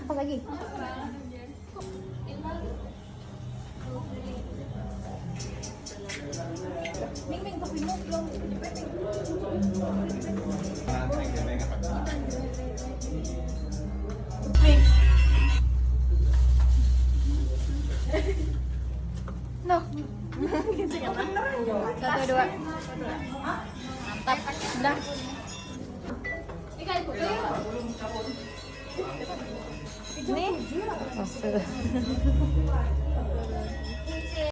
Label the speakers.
Speaker 1: Apa lagi? Ming, Ming, kopi mo belum. Ming. No. Satu, dua. Mantap. Udah. Ini. Masuk.